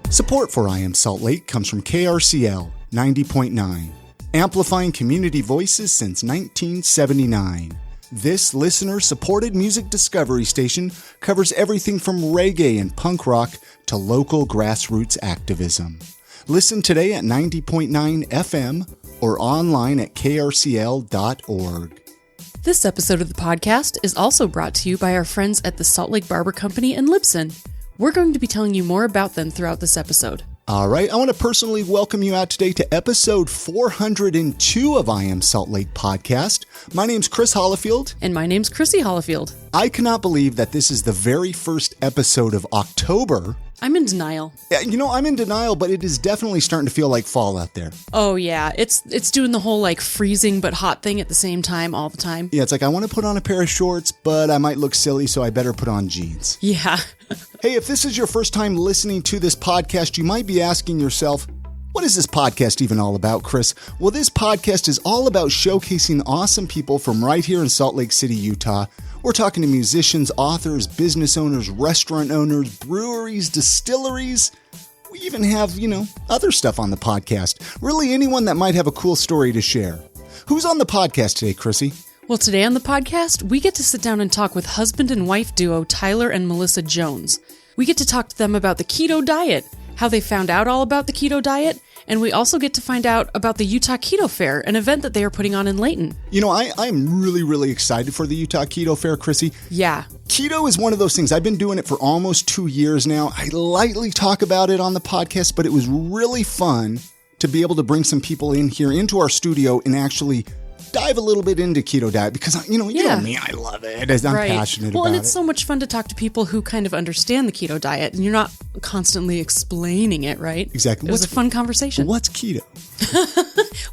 Support for I Am Salt Lake comes from KRCL 90.9, amplifying community voices since 1979. This listener-supported music discovery station covers everything from reggae and punk rock to local grassroots activism. Listen today at 90.9 FM or online at krcl.org. This episode of the podcast is also brought to you by our friends at the Salt Lake Barber Company in Libsyn. We're going to be telling you more about them throughout this episode. All right, I want to personally welcome you out today to episode 402 of I Am Salt Lake podcast. My name's Chris Hollifield. And my name's Chrissy Hollifield. I cannot believe that this is the very first episode of October. I'm in denial. You know, I'm in denial, but it is definitely starting to feel like fall out there. Oh, yeah. It's doing the whole, like, freezing but hot thing at the same time all the time. Yeah, it's like I want to put on a pair of shorts, but I might look silly, so I better put on jeans. Yeah. Hey, if this is your first time listening to this podcast, you might be asking yourself, what is this podcast even all about, Chris? Well, this podcast is all about showcasing awesome people from right here in Salt Lake City, Utah. We're talking to musicians, authors, business owners, restaurant owners, breweries, distilleries. We even have, other stuff on the podcast. Really anyone that might have a cool story to share. Who's on the podcast today, Chrissy? Well, today on the podcast, we get to sit down and talk with husband and wife duo Tyler and Melissa Jones. We get to talk to them about the keto diet, how they found out all about the keto diet, and we also get to find out about the Utah Keto Fair, an event that they are putting on in Layton. I'm really, really excited for the Utah Keto Fair, Chrissy. Yeah. Keto is one of those things. I've been doing it for almost 2 years now. I lightly talk about it on the podcast, but it was really fun to be able to bring some people in here into our studio and actually dive a little bit into keto diet because, you know me, I love it. I'm passionate about it. Well, and it's so much fun to talk to people who kind of understand the keto diet and you're not constantly explaining it, right? Exactly. It was a fun conversation. What's keto?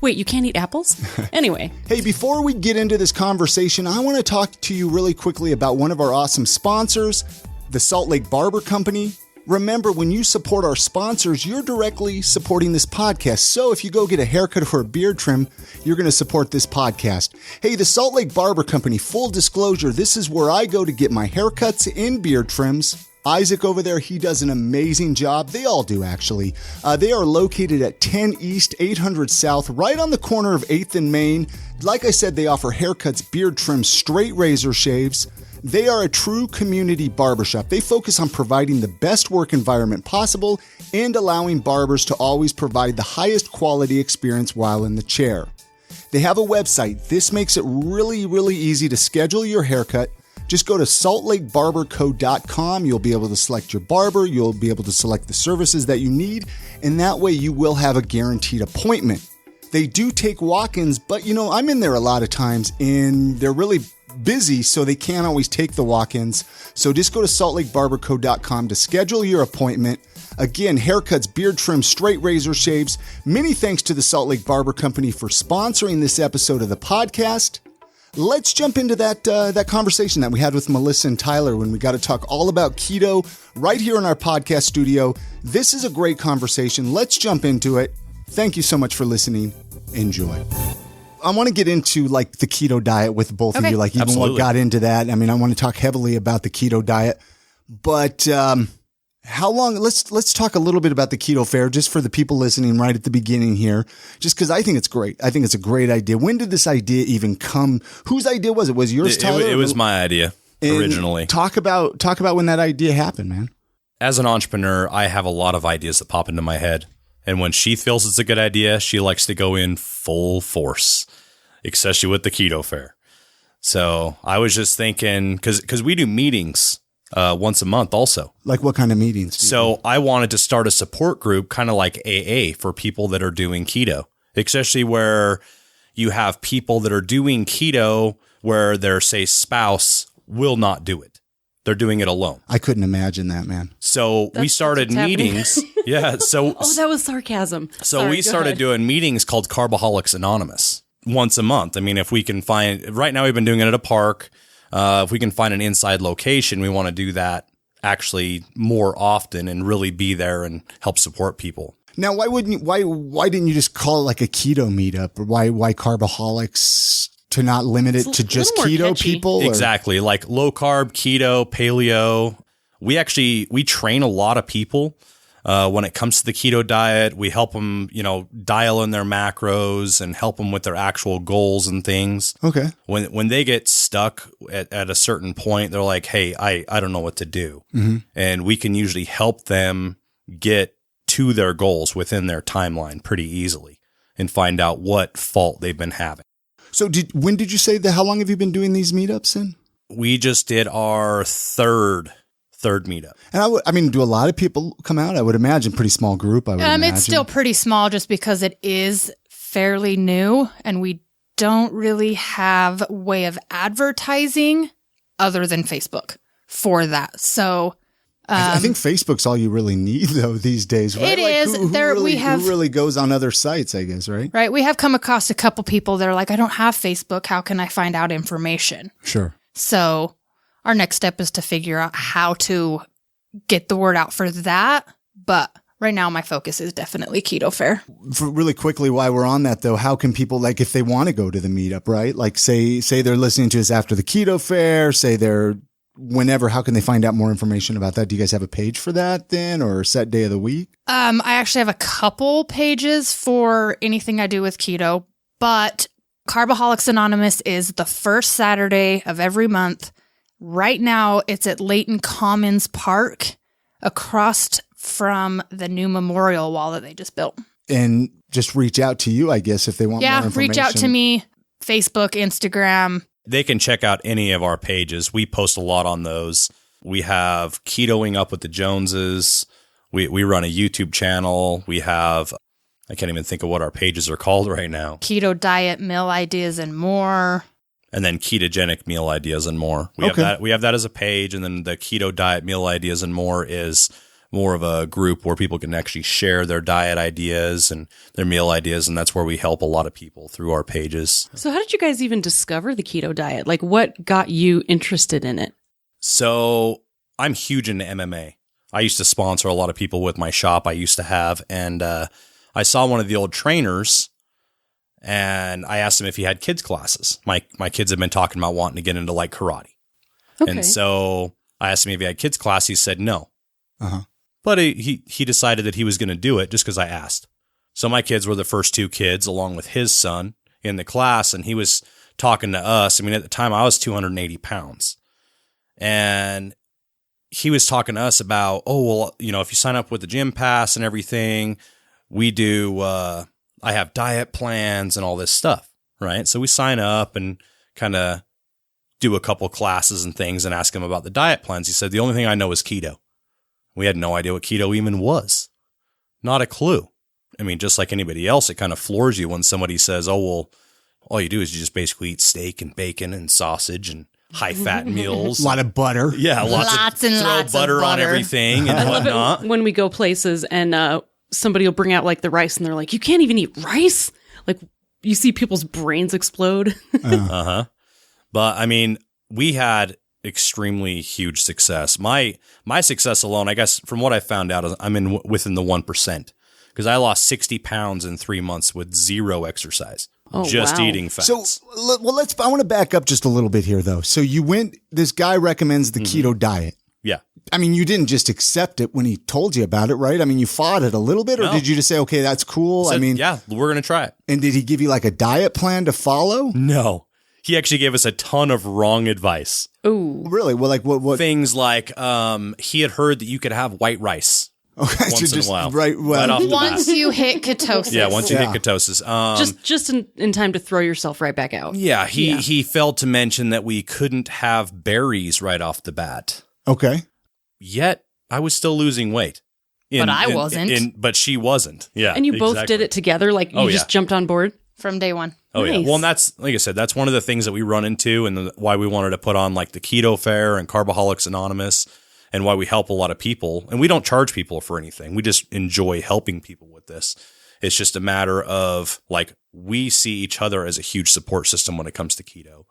Wait, you can't eat apples? Anyway. Hey, before we get into this conversation, I want to talk to you really quickly about one of our awesome sponsors, the Salt Lake Barber Company. Remember, when you support our sponsors, you're directly supporting this podcast. So if you go get a haircut or a beard trim, you're going to support this podcast. Hey, the Salt Lake Barber Company, full disclosure, this is where I go to get my haircuts and beard trims. Isaac over there, he does an amazing job. They all do, actually. They are located at 10 East, 800 South, right on the corner of 8th and Main. Like I said, they offer haircuts, beard trims, straight razor shaves. They are a true community barbershop. They focus on providing the best work environment possible and allowing barbers to always provide the highest quality experience while in the chair. They have a website. This makes it really, really easy to schedule your haircut. Just go to saltlakebarberco.com. You'll be able to select your barber. You'll be able to select the services that you need, and that way you will have a guaranteed appointment. They do take walk-ins, but I'm in there a lot of times, and they're really busy, so they can't always take the walk-ins. So just go to saltlakebarberco.com to schedule your appointment. Again, haircuts, beard trims, straight razor shaves. Many thanks to the Salt Lake Barber Company for sponsoring this episode of the podcast. Let's jump into that conversation that we had with Melissa and Tyler when we got to talk all about keto right here in our podcast studio. This is a great conversation. Let's jump into it. Thank you so much for listening. Enjoy. I want to get into the keto diet with both of you, even Absolutely. what got into that. I mean, I want to talk heavily about the keto diet, but how long? Let's talk a little bit about the Keto Fair, just for the people listening right at the beginning here, just because I think it's great. I think it's a great idea. When did this idea even come? Whose idea was it? Was yours, Tyler? It was my idea originally. Talk about when that idea happened, man. As an entrepreneur, I have a lot of ideas that pop into my head. And when she feels it's a good idea, she likes to go in full force, especially with the Keto Fair. So I was just thinking, because we do meetings once a month also. Like what kind of meetings? So I wanted to start a support group, kind of like AA, for people that are doing keto, especially where you have people that are doing keto where their, say, spouse will not do it. They're doing it alone. I couldn't imagine that, man. So we started meetings. Yeah. So that was sarcasm. So Sorry, we started doing meetings called Carboholics Anonymous once a month. I mean, if we can find, right now we've been doing it at a park. If we can find an inside location, we want to do that actually more often and really be there and help support people. Now, why didn't you just call it like a keto meetup? Or why Carboholics to not limit it It's to a just little more keto catchy. people? Or- Exactly. Like low carb, keto, paleo. We train a lot of people when it comes to the keto diet. We help them, dial in their macros and help them with their actual goals and things. Okay. When they get stuck at a certain point, they're like, hey, I don't know what to do. Mm-hmm. And we can usually help them get to their goals within their timeline pretty easily and find out what fault they've been having. So when did you say that? How long have you been doing these meetups in? We just did our third meetup. And do a lot of people come out? I would imagine pretty small group. I would imagine. It's still pretty small just because it is fairly new and we don't really have a way of advertising other than Facebook for that. So I think Facebook's all you really need though these days, right? It is. Who really goes on other sites, I guess, right? Right. We have come across a couple people that are like, I don't have Facebook. How can I find out information? Sure. So our next step is to figure out how to get the word out for that. But right now my focus is definitely Keto Fare. Really quickly, while we're on that though, how can people, like if they want to go to the meetup, right? Like say they're listening to us after the Keto Fair, say they're whenever, how can they find out more information about that? Do you guys have a page for that then or a set day of the week? I actually have a couple pages for anything I do with keto, but Carboholics Anonymous is the first Saturday of every month. Right now it's at Layton Commons Park across from the new memorial wall that they just built. And just reach out to you, I guess, if they want more information. Reach out to me, Facebook, Instagram. They can check out any of our pages. We post a lot on those. We have Ketoing Up with the Joneses. We run a YouTube channel. We have, I can't even think of what our pages are called right now. Keto Diet, Meal Ideas, and more. And then Ketogenic Meal Ideas and more. We have that as a page. And then the Keto Diet Meal Ideas and more is more of a group where people can actually share their diet ideas and their meal ideas. And that's where we help a lot of people through our pages. So how did you guys even discover the keto diet? Like what got you interested in it? So I'm huge into MMA. I used to sponsor a lot of people with my shop I used to have. And I saw one of the old trainers and I asked him if he had kids classes. My kids have been talking about wanting to get into like karate. Okay. And so I asked him if he had kids class. He said no. Uh-huh. But he decided that he was going to do it just because I asked. So my kids were the first two kids along with his son in the class. And he was talking to us. I mean, at the time I was 280 pounds and he was talking to us about, if you sign up with the gym pass and everything, we do, I have diet plans and all this stuff. Right. So we sign up and kind of do a couple classes and things and ask him about the diet plans. He said, the only thing I know is keto. We had no idea what keto even was. Not a clue. I mean, just like anybody else, it kind of floors you when somebody says, all you do is you just basically eat steak and bacon and sausage and high-fat meals. A lot of butter. Yeah, lots of butter on everything and I love whatnot. it when we go places and somebody will bring out like the rice and they're like, you can't even eat rice? Like you see people's brains explode. Uh-huh. But I mean, we had extremely huge success. My success alone, I guess, from what I found out, I'm within the 1% because I lost 60 pounds in 3 months with zero exercise, just eating fats. So, I want to back up just a little bit here, though. So this guy recommends the keto diet. Yeah. I mean, you didn't just accept it when he told you about it, right? I mean, you fought it a little bit, or did you just say, okay, that's cool? Yeah, we're going to try it. And did he give you like a diet plan to follow? No. He actually gave us a ton of wrong advice. Ooh. Really? Well, like what? Things like he had heard that you could have white rice once in a while. Right off the bat. Once you hit ketosis. Yeah, once you hit ketosis. Just in time to throw yourself right back out. Yeah, he failed to mention that we couldn't have berries right off the bat. Okay. Yet, I was still losing weight. But I wasn't. But she wasn't. Yeah. And you both did it together? Like you just jumped on board? From day one. Oh, Nice. yeah. Well, and that's, like I said, that's one of the things that we run into and why we wanted to put on like the Keto Fair and Carboholics Anonymous and why we help a lot of people. And we don't charge people for anything. We just enjoy helping people with this. It's just a matter of like, we see each other as a huge support system when it comes to keto.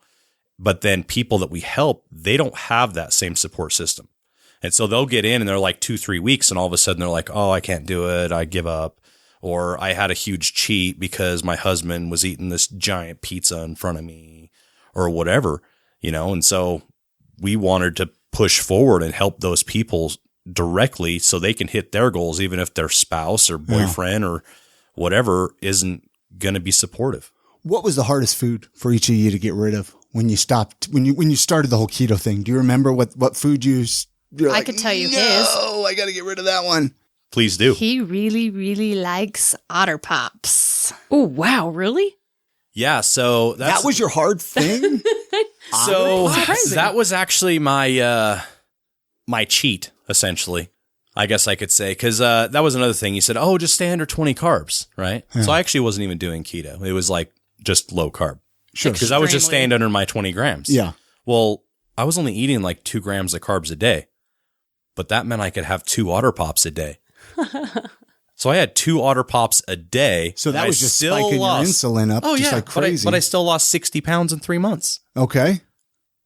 But then people that we help, they don't have that same support system. And so they'll get in and they're like 2-3 weeks and all of a sudden they're like, oh, I can't do it. I give up. Or I had a huge cheat because my husband was eating this giant pizza in front of me. or whatever, and so we wanted to push forward and help those people directly so they can hit their goals, even if their spouse or boyfriend or whatever isn't going to be supportive. What was the hardest food for each of you to get rid of when you stopped, when you started the whole keto thing? Do you remember what food I could tell you his. Oh, I got to get rid of that one. Please do. He really, really likes Otter Pops. Oh, wow. Really? Yeah. So that was your hard thing? So that was actually my cheat, essentially, I guess I could say, because that was another thing. He said, oh, just stay under 20 carbs, right? Yeah. So I actually wasn't even doing keto. It was like just low carb. Sure. Because I was just staying under my 20 grams. Yeah. Well, I was only eating like 2 grams of carbs a day, but that meant I could have 2 Otter Pops a day. So I had 2 Otter Pops a day. So that was just spiking your insulin up just like crazy. But I still lost 60 pounds in 3 months. Okay.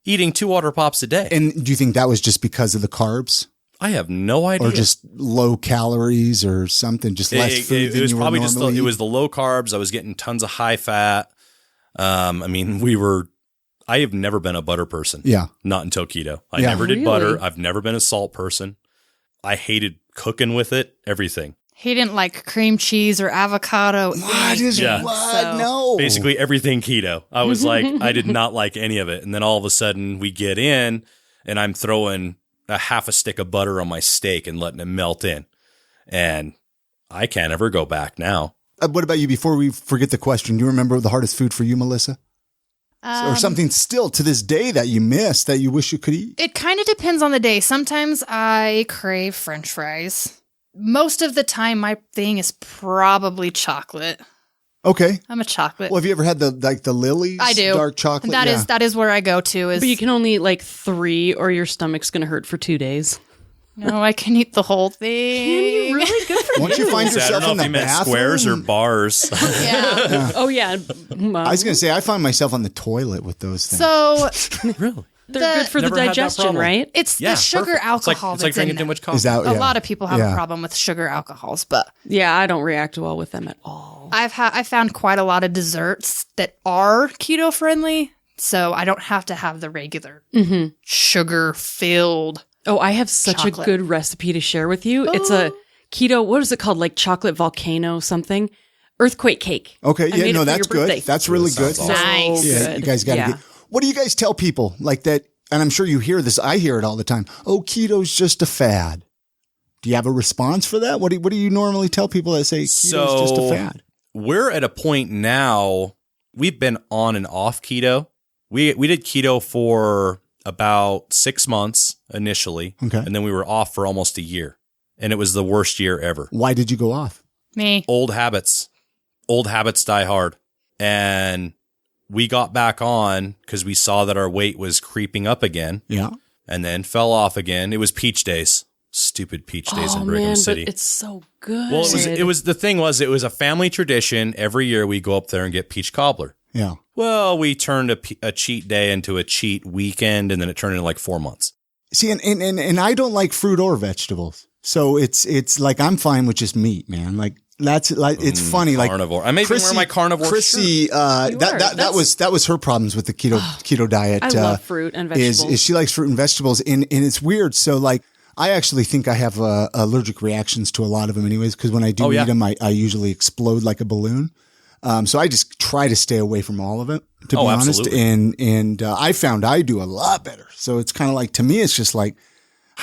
Eating 2 Otter Pops a day. And do you think that was just because of the carbs? I have no idea. Or just low calories or something, just less food than you were normally it was the low carbs. I was getting tons of high fat. I have never been a butter person. Yeah. Not until keto. I never did butter. I've never been a salt person. I hated cooking with it, everything. He didn't like cream cheese or avocado. No. Basically everything keto. I was like, I did not like any of it. And then all of a sudden we get in and I'm throwing a half a stick of butter on my steak and letting it melt in. And I can't ever go back now. What about you? Before we forget the question, do you remember the hardest food for you, Melissa? Or something still to this day that you miss that you wish you could eat? It kind of depends on the day. Sometimes I crave French fries. Most of the time, my thing is probably chocolate. Okay. I'm a chocolate. Well, have you ever had the Lily's? I do. Dark chocolate? That is where I go to. But you can only eat like 3 or your stomach's going to hurt for 2 days. No, I can eat the whole thing. Can you really? Good for you. Once you find yourself in the bathroom. Squares or bars. Yeah. Oh, yeah. I was going to say, I find myself on the toilet with those things. So, Really? They're good for the digestion, right? It's the sugar alcohol it's like drinking too much coffee. A lot of people have a problem with sugar alcohols, but yeah, I don't react well with them at all. I found quite a lot of desserts that are keto friendly, so I don't have to have the regular sugar filled. Oh, I have such a good recipe to share with you. It's a keto, what is it called? Like chocolate volcano something? Earthquake cake. Okay, yeah, no, that's good. That's really good. Awesome. Nice. Yeah, you guys got to get. What do you guys tell people like that? And I'm sure you hear this. I hear it all the time. Oh, keto's just a fad. Do you have a response for that? What do you normally tell people that say keto's just a fad? We're at a point now. We've been on and off keto. We did keto for about 6 months initially, and then we were off for almost a year, and it was the worst year ever. Why did you go off? Me. Old habits die hard, and we got back on because we saw that our weight was creeping up again. Yeah. And then fell off again. It was peach days. Stupid peach days in Brigham City. But it's so good. Well, it was a family tradition. Every year we go up there and get peach cobbler. Yeah. Well, we turned a cheat day into a cheat weekend, and then it turned into like 4 months. See, and I don't like fruit or vegetables. So it's like I'm fine with just meat, man. Like that's like it's funny. Carnivore. Like I may wear my carnivore Chrissy, shirt. that was her problems with the keto diet. I love fruit and vegetables. Is she likes fruit and vegetables, and it's weird. So like I actually think I have allergic reactions to a lot of them, anyways. Because when I do eat them, I usually explode like a balloon. So I just try to stay away from all of it, to be honest. And I found I do a lot better. So it's kind of like, to me, it's just like,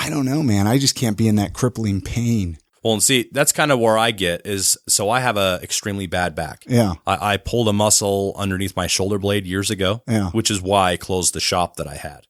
I don't know, man. I just can't be in that crippling pain. Well, and see, that's kind of where I get is, so I have a extremely bad back. Yeah. I pulled a muscle underneath my shoulder blade years ago, which is why I closed the shop that I had.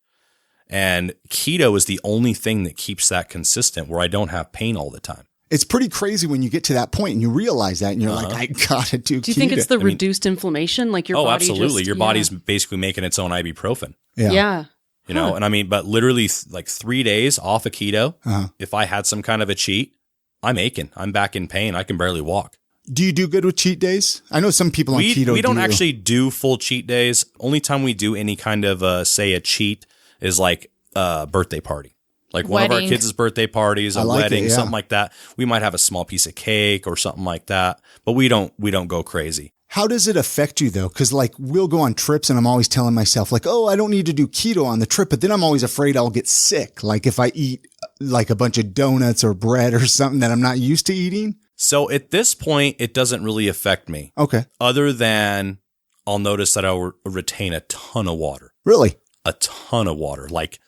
And keto is the only thing that keeps that consistent where I don't have pain all the time. It's pretty crazy when you get to that point and you realize that and you're like, I gotta do keto. Do you think it's the reduced inflation? Like your body absolutely. Your body's basically making its own ibuprofen. Yeah. You know, and I mean, but literally like 3 days off of keto, if I had some kind of a cheat, I'm aching. I'm back in pain. I can barely walk. Do you do good with cheat days? I know some people on keto we don't actually do full cheat days. Only time we do any kind of, say, a cheat is like a birthday party. Like one of our kids' birthday parties, a wedding, something like that. We might have a small piece of cake or something like that, but we don't go crazy. How does it affect you though? Because like we'll go on trips and I'm always telling myself like, oh, I don't need to do keto on the trip, but then I'm always afraid I'll get sick. Like if I eat like a bunch of donuts or bread or something that I'm not used to eating. So at this point, it doesn't really affect me. Okay. Other than I'll notice that I'll retain a ton of water. Really? A ton of water. Like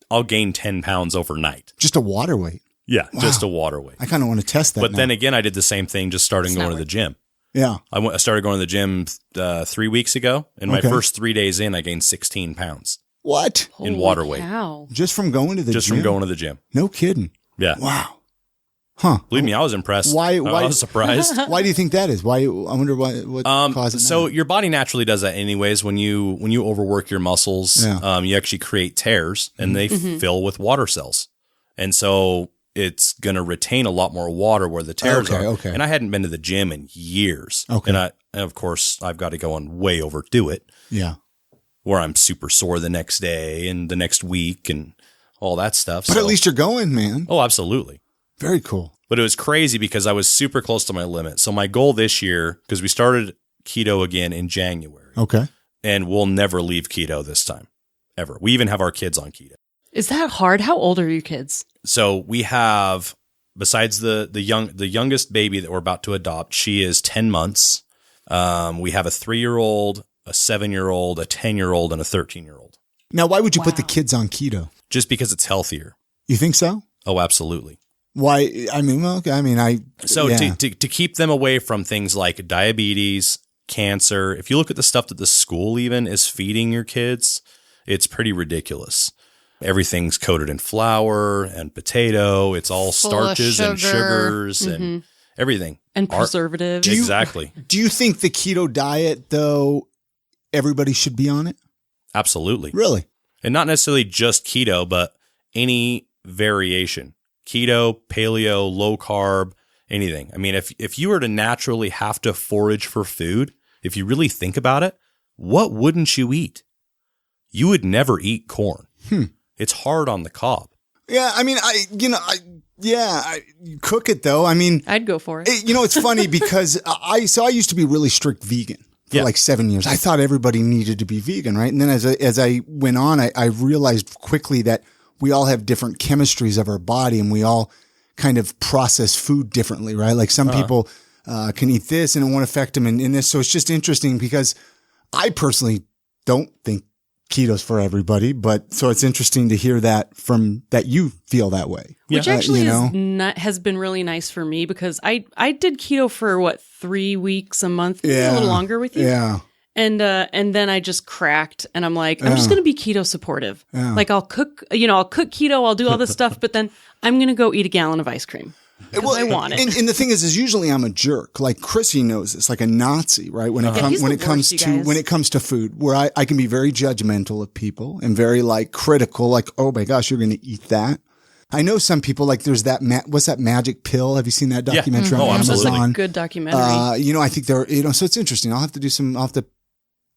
I'll gain 10 pounds overnight. Just a water weight. Yeah, Wow. just a water weight. I kind of want to test that. But now. then again, I did the same thing just starting going to the gym. Yeah. I started going to the gym 3 weeks ago. And my first 3 days in, I gained 16 pounds What? in water weight. Cow. Just from going to the Just gym? from going to the gym. No kidding. Yeah. Wow. Huh. Believe me, I was impressed. Why- I was surprised. Why do you think that is? Why? I wonder what causes So that. your body naturally does that anyways. When you overwork your muscles, Yeah. you actually create tears and they fill with water cells. And so it's going to retain a lot more water where the tears are. Okay. And I hadn't been to the gym in years. Okay. And of course, I've got to go and way overdo it Yeah. where I'm super sore the next day and the next week and all that stuff. But at least you're going, man. Oh, absolutely. Very cool. But it was crazy because I was super close to my limit. So my goal this year, because we started keto again in January, Okay. and we'll never leave keto this time, ever. We even have our kids on keto. Is that hard? How old are your kids? So we have, besides the youngest baby that we're about to adopt, she is 10 months. We have a 3-year-old, a 7-year-old, a 10-year-old, and a 13-year-old. Now, why would you put the kids on keto? Just because it's healthier. You think so? Oh, absolutely. Why? I mean, well, okay. I mean, So yeah. to keep them away from things like diabetes, cancer, if you look at the stuff that the school even is feeding your kids, it's pretty ridiculous. Everything's coated in flour and potato. It's all Full of starches and sugar. sugars and everything. And preservatives. Exactly. Do you think the keto diet, though, everybody should be on it? Absolutely. Really? And not necessarily just keto, but any variation. Keto, paleo, low carb, anything. I mean, if you were to naturally have to forage for food, if you really think about it, what wouldn't you eat? You would never eat corn. It's hard on the cob. Yeah. I mean, you cook it though. I mean, I'd go for it. it's funny because I used to be really strict vegan for like 7 years. I thought everybody needed to be vegan, right? And then as I went on, I realized quickly that we all have different chemistries of our body and we all kind of process food differently, right? Like some people can eat this and it won't affect them in this. So it's just interesting because I personally don't think keto's for everybody, but so it's interesting to hear that that you feel that way. Which actually has been really nice for me because I did keto for 3 weeks, a month, maybe a little longer with you. Yeah. And then I just cracked and I'm like, I'm just going to be keto supportive. Like I'll cook keto, I'll do all this stuff, but then I'm going to go eat a gallon of ice cream. Well, I want it. And the thing is usually I'm a jerk. Like Chrissy knows this, like a Nazi, right? When it comes to food, where I can be very judgmental of people and very like critical, like, oh my gosh, you're going to eat that. I know some people like there's that what's that magic pill? Have you seen that documentary on Amazon? absolutely. That's a good documentary. I think so it's interesting. I'll have to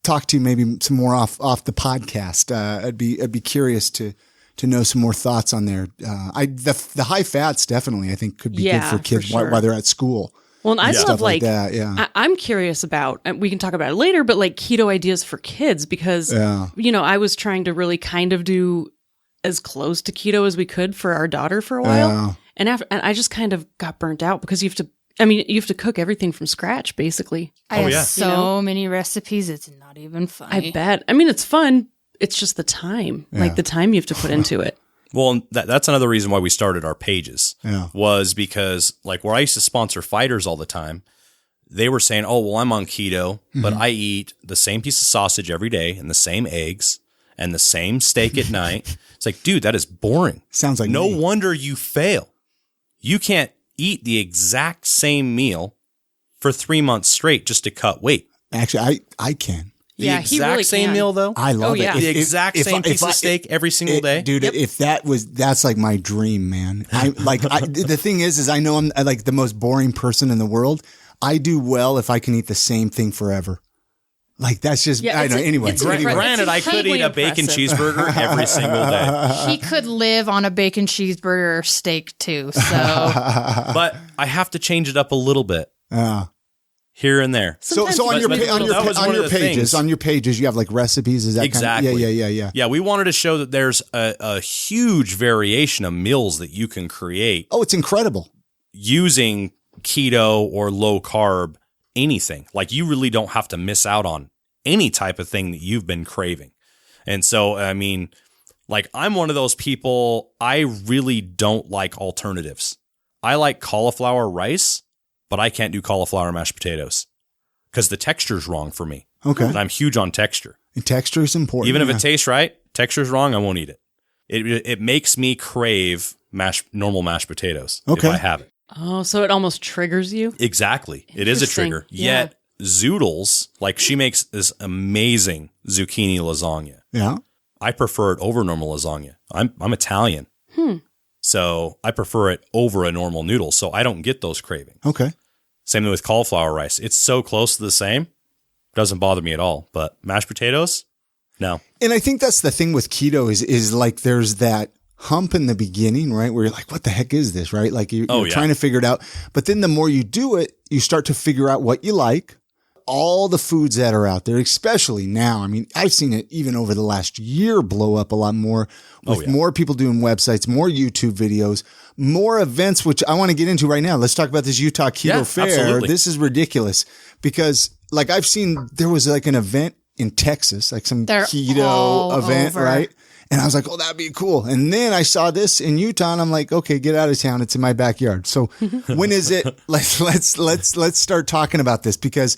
talk to you maybe some more off the podcast. I'd be curious to know some more thoughts on there. The high fats definitely I think could be good for kids for sure. while they're at school. Well, and I love like that. Yeah. I'm curious about, and we can talk about it later, but like keto ideas for kids because, I was trying to really kind of do as close to keto as we could for our daughter for a while. And I just kind of got burnt out because you have to cook everything from scratch basically. I have so many recipes. It's not even funny. I bet. I mean, it's fun. It's just the time, like the time you have to put into it. Well, that's another reason why we started our pages was because like where I used to sponsor fighters all the time, they were saying, oh, well, I'm on keto, but I eat the same piece of sausage every day and the same eggs and the same steak at night. It's like, dude, that is boring. Sounds like no me. wonder you fail. You can't eat the exact same meal for 3 months straight just to cut weight. Actually, I can. The exact same can. meal, though? I love it. The exact same piece of steak every single day? Dude, if that's like my dream, man. The thing is I know I'm like the most boring person in the world. I do well if I can eat the same thing forever. Like that's just, I know. Anyway. Granted, I could eat a bacon cheeseburger every single day. He could live on a bacon cheeseburger or steak too, so. But I have to change it up a little bit. here and there. So on your pages, you have like recipes. Is that exactly? Kind of, yeah. Yeah, we wanted to show that there's a huge variation of meals that you can create. Oh, it's incredible. Using keto or low carb, anything. Like you really don't have to miss out on any type of thing that you've been craving. And so, I mean, like I'm one of those people, I really don't like alternatives. I like cauliflower rice, but I can't do cauliflower mashed potatoes because the texture's wrong for me. Okay. And I'm huge on texture. And texture is important. Even if it tastes right, texture's wrong, I won't eat it. It makes me crave normal mashed potatoes if I have it. Oh, so it almost triggers you? Exactly. It is a trigger. Yeah. Yet Zoodles, like she makes this amazing zucchini lasagna. Yeah. I prefer it over normal lasagna. I'm Italian. So I prefer it over a normal noodle. So I don't get those cravings. Okay. Same thing with cauliflower rice. It's so close to the same. Doesn't bother me at all. But mashed potatoes? No. And I think that's the thing with keto is like there's that hump in the beginning, right? Where you're like, what the heck is this, right? Like you're trying to figure it out. But then the more you do it, you start to figure out what you like. All the foods that are out there, especially now. I mean, I've seen it even over the last year blow up a lot more with more people doing websites, more YouTube videos, more events, which I want to get into right now. Let's talk about this Utah Keto Fair. Absolutely. This is ridiculous because like I've seen there was like an event in Texas, like some keto event, right? And I was like, oh, that'd be cool. And then I saw this in Utah and I'm like, okay, get out of town. It's in my backyard. So when is it? Let's start talking about this because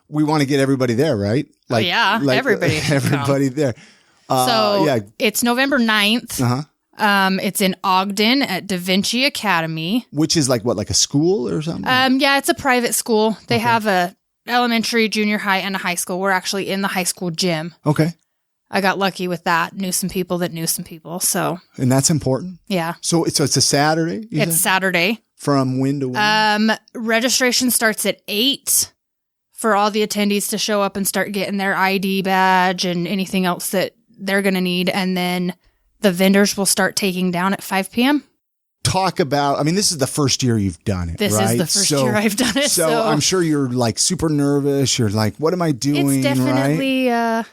we want to get everybody there, right? Like, everybody there. It's November 9th. It's in Ogden at Da Vinci Academy. Which is like what, like a school or something? Yeah, it's a private school. They have a elementary, junior high, and a high school. We're actually in the high school gym. Okay. I got lucky with that. Knew some people that knew some people. So, and that's important. Yeah. So it's a Saturday. It's Saturday. From when to when? Registration starts at 8 for all the attendees to show up and start getting their ID badge and anything else that they're going to need, and then the vendors will start taking down at 5 p.m. Talk about, I mean, this is the first year you've done it, This right? is the first year I've done it. So I'm sure you're like super nervous. You're like, what am I doing? It's definitely a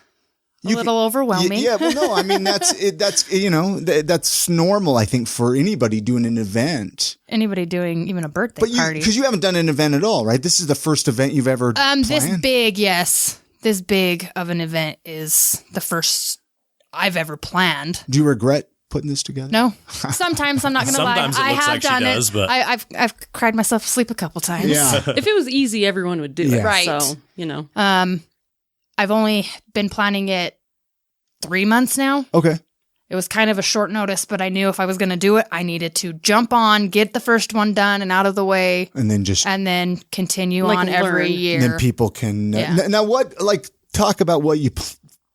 little overwhelming. Yeah, well, no, I mean, that's that's normal, I think, for anybody doing an event. Anybody doing even a birthday party. Because you haven't done an event at all, right? This is the first event you've ever planned? This big of an event is the first I've ever planned. Do you regret putting this together? No. Sometimes, I'm not going to lie. Sometimes it looks like she does, but I've cried myself asleep a couple times. Yeah. If it was easy, everyone would do it. Right. So, I've only been planning it 3 months now. Okay. It was kind of a short notice, but I knew if I was going to do it, I needed to jump on, get the first one done and out of the way. And then continue on every year. And then people can... Now talk about what you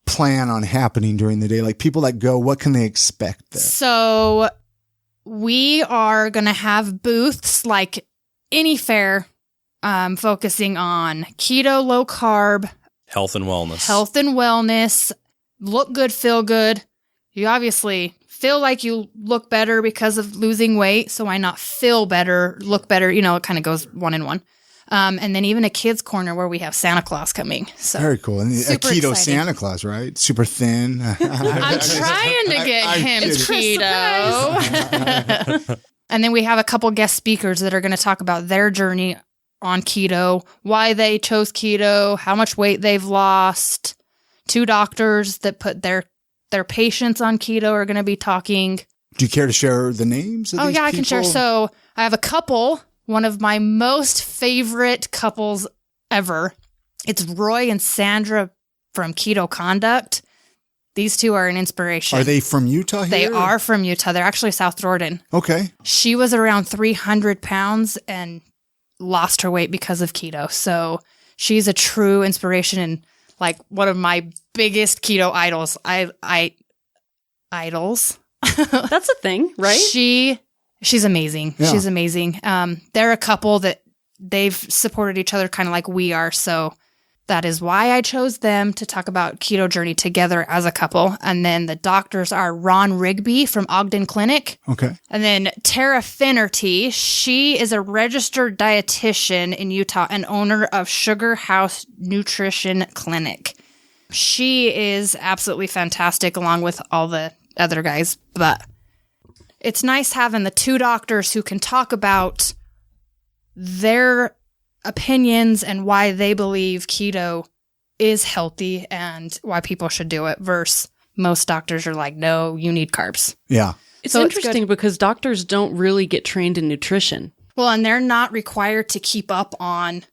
plan on happening during the day. Like people that go, what can they expect there? So we are going to have booths like any fair, focusing on keto, low carb, health and wellness, look good, feel good. You obviously feel like you look better because of losing weight. So why not feel better, look better? It kind of goes one in one. And then even a kids corner where we have Santa Claus coming. So very cool. And a keto exciting. Santa Claus, right? Super thin. I'm trying to get him keto. And then we have a couple guest speakers that are going to talk about their journey on keto, why they chose keto, how much weight they've lost. 2 doctors that put their patients on keto are going to be talking. Do you care to share the names of these people? I can share. So I have a couple, one of my most favorite couples ever. It's Roy and Sandra from Keto Conduct. These 2 are an inspiration. Are they from Utah here? They are from Utah. They're actually South Jordan. Okay. She was around 300 pounds and lost her weight because of keto. So she's a true inspiration and like one of my biggest keto idols. Idols. That's a thing, right? She's amazing. Yeah. She's amazing. They're a couple that they've supported each other kind of like we are. So That is why I chose them to talk about keto journey together as a couple. And then the doctors are Ron Rigby from Ogden Clinic. Okay. And then Tara Finnerty, she is a registered dietitian in Utah and owner of Sugar House Nutrition Clinic. She is absolutely fantastic along with all the other guys, but it's nice having the two doctors who can talk about their opinions and why they believe keto is healthy and why people should do it versus most doctors are like, no, you need carbs. Yeah. It's So interesting because doctors don't really get trained in nutrition. Well, and they're not required to keep up on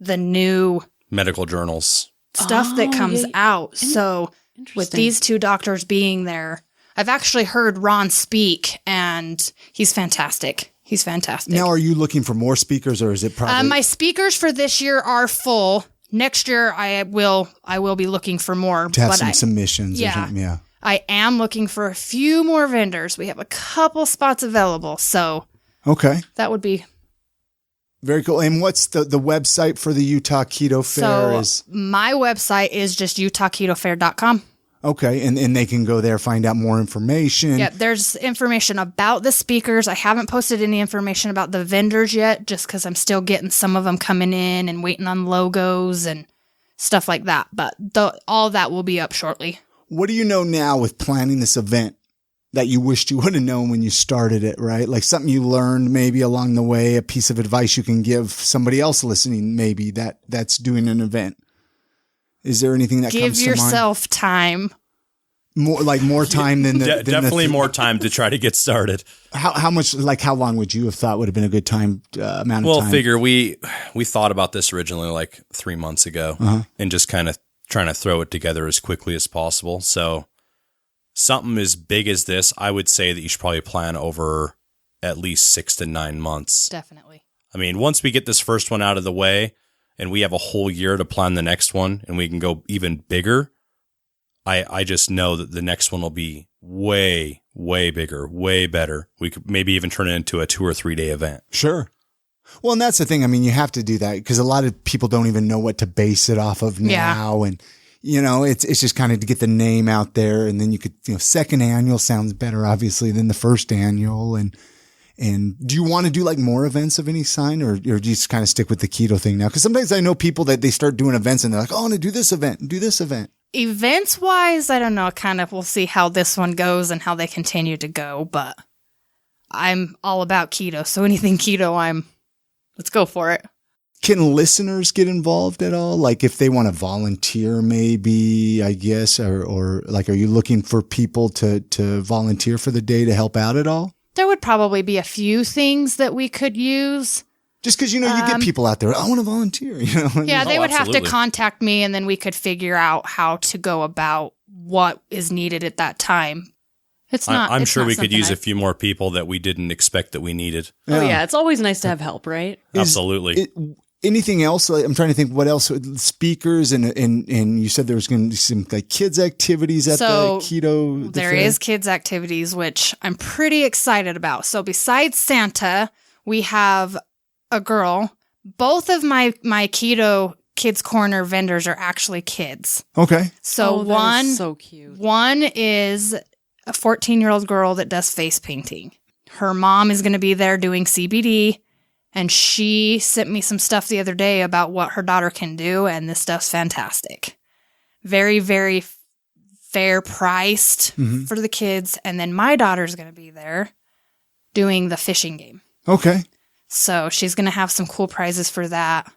the new Medical journals. stuff that comes yeah. out. So with Interesting. these two doctors being there, I've actually heard Ron speak and he's fantastic. He's fantastic. Now, are you looking for more speakers, or is it probably My speakers for this year are full. Next year, I will be looking for more. to have but some I, submissions? yeah. Or something? Yeah. I am looking for a few more vendors. We have a couple spots available, so Okay. that would be Very cool. And what's the website for the Utah Keto Fair? so. My website is just utahketofair.com. Okay, and they can go there, find out more information. Yeah, there's information about the speakers. I haven't posted any information about the vendors yet, just because I'm still getting some of them coming in and waiting on logos and stuff like that. But all that will be up shortly. What do you know now with planning this event that you wished you would have known when you started it, right? Like something you learned maybe along the way, a piece of advice you can give somebody else listening maybe that's doing an event. Is there anything that Give comes to mind? yourself time. More time than the than the Definitely more time to try to get started. How much, like how long would you have thought would have been a good time amount of Well, time? figure we thought about this originally like 3 months ago and just kind of trying to throw it together as quickly as possible. So something as big as this, I would say that you should probably plan over at least 6 to 9 months. Definitely. I mean, once we get this first one out of the way and we have a whole year to plan the next one and we can go even bigger, I just know that the next one will be way, way bigger, way better. We could maybe even turn it into a 2 or 3 day event. Sure. Well, and that's the thing. I mean, you have to do that because a lot of people don't even know what to base it off of now. And, it's just kind of to get the name out there. And then you could, second annual sounds better, obviously, than the first annual. And do you want to do like more events of any sign or do you just kind of stick with the keto thing now? Because sometimes I know people that they start doing events and they're like, oh, I want to do this event and do this event. Events wise, I don't know. Kind of, we'll see how this one goes and how they continue to go. But I'm all about keto. So anything keto, let's go for it. Can listeners get involved at all? Like if they want to volunteer, maybe, I guess, or like, are you looking for people to volunteer for the day to help out at all? There would probably be a few things that we could use. Just because, you get people out there, I want to volunteer, Yeah, they would have to absolutely. contact me and then we could figure out how to go about what is needed at that time. I'm it's sure not we could something use a few more people that we didn't expect that we needed. Oh, yeah. It's always nice to have help, right? Absolutely. Anything else? I'm trying to think what else, speakers and you said there was going to be some like kids activities at the keto. There fair? is kids activities, which I'm pretty excited about. So besides Santa, we have a girl. Both of my keto kids corner vendors are actually kids. Okay. So that is so cute. one is a 14-year-old girl that does face painting. Her mom is going to be there doing CBD, and she sent me some stuff the other day about what her daughter can do, and this stuff's fantastic. Very, very fair priced for the kids. And then my daughter's going to be there doing the fishing game. Okay. So she's going to have some cool prizes for that.